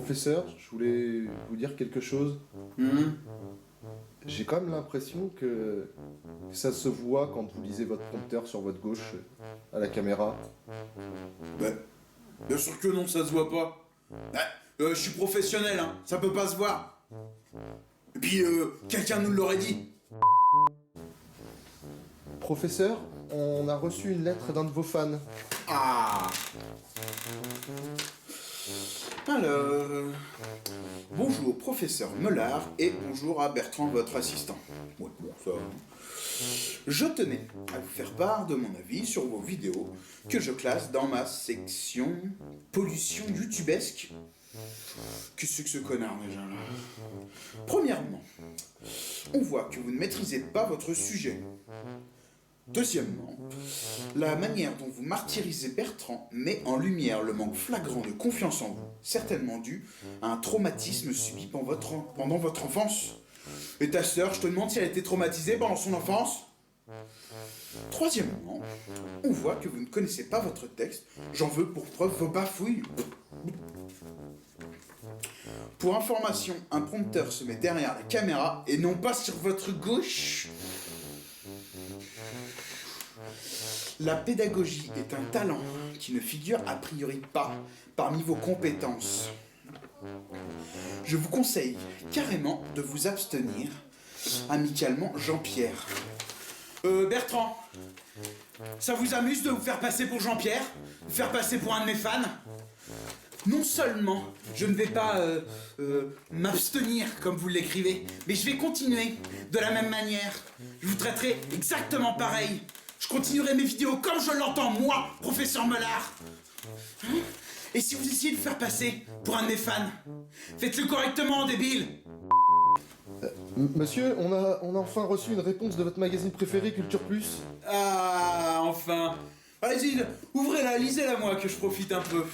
Professeur, je voulais vous dire quelque chose. J'ai quand même l'impression que ça se voit quand vous lisez votre prompteur sur votre gauche à la caméra. Ben, bien sûr que non, ça se voit pas. Je suis professionnel, hein, ça peut pas se voir. Et puis, quelqu'un nous l'aurait dit. Professeur, on a reçu une lettre d'un de vos fans. Ah. Alors, bonjour professeur Mollard et bonjour à Bertrand, votre assistant. Ouais, bon, ça. Je tenais à vous faire part de mon avis sur vos vidéos que je classe dans ma section pollution youtubesque. Qu'est-ce que ce connard déjà là? Premièrement, on voit que vous ne maîtrisez pas votre sujet. Deuxièmement, la manière dont vous martyrisez Bertrand met en lumière le manque flagrant de confiance en vous, certainement dû à un traumatisme subi pendant votre enfance. Et ta sœur, je te demande si elle a été traumatisée pendant son enfance? Troisièmement, on voit que vous ne connaissez pas votre texte, j'en veux pour preuve vos bafouilles. Pour information, un prompteur se met derrière la caméra et non pas sur votre gauche. La pédagogie est un talent qui ne figure a priori pas parmi vos compétences. Je vous conseille carrément de vous abstenir. Amicalement, Jean-Pierre. Bertrand, ça vous amuse de vous faire passer pour Jean-Pierre? Vous faire passer pour un de mes fans? Non seulement je ne vais pas m'abstenir comme vous l'écrivez, mais je vais continuer de la même manière. Je vous traiterai exactement pareil. Je continuerai mes vidéos comme je l'entends, moi, professeur Mollard. Et si vous essayez de faire passer pour un de mes fans, faites-le correctement, débile. Monsieur, on a enfin reçu une réponse de votre magazine préféré, Culture Plus. Ah, enfin. Allez-y, ouvrez-la, lisez-la moi, que je profite un peu.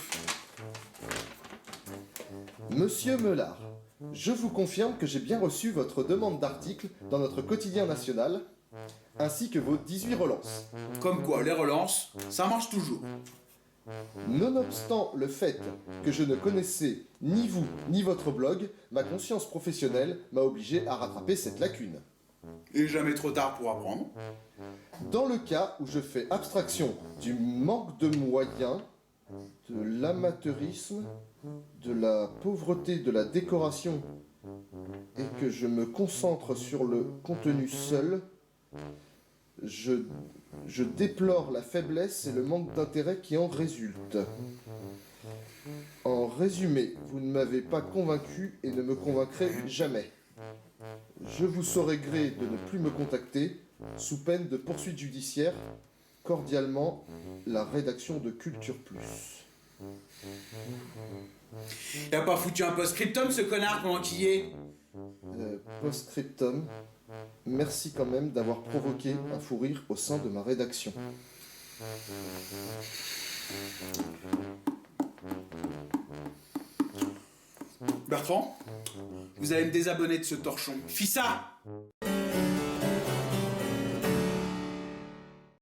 Monsieur Mollard, je vous confirme que j'ai bien reçu votre demande d'article dans notre quotidien national, ainsi que vos 18 relances. Comme quoi, les relances, ça marche toujours. Nonobstant le fait que je ne connaissais ni vous ni votre blog, ma conscience professionnelle m'a obligé à rattraper cette lacune. Et jamais trop tard pour apprendre. Dans le cas où je fais abstraction du manque de moyens, de l'amateurisme, de la pauvreté de la décoration, et que je me concentre sur le contenu seul, je déplore la faiblesse et le manque d'intérêt qui en résulte. En résumé, vous ne m'avez pas convaincu et ne me convaincrez jamais. Je vous saurai gré de ne plus me contacter, sous peine de poursuite judiciaire. Cordialement, la rédaction de Culture Plus. Il a pas foutu un post-scriptum, ce connard, pendant qu'il y est? Post-scriptum. Merci quand même d'avoir provoqué un fou rire au sein de ma rédaction. Bertrand, vous allez me désabonner de ce torchon. Fis ça!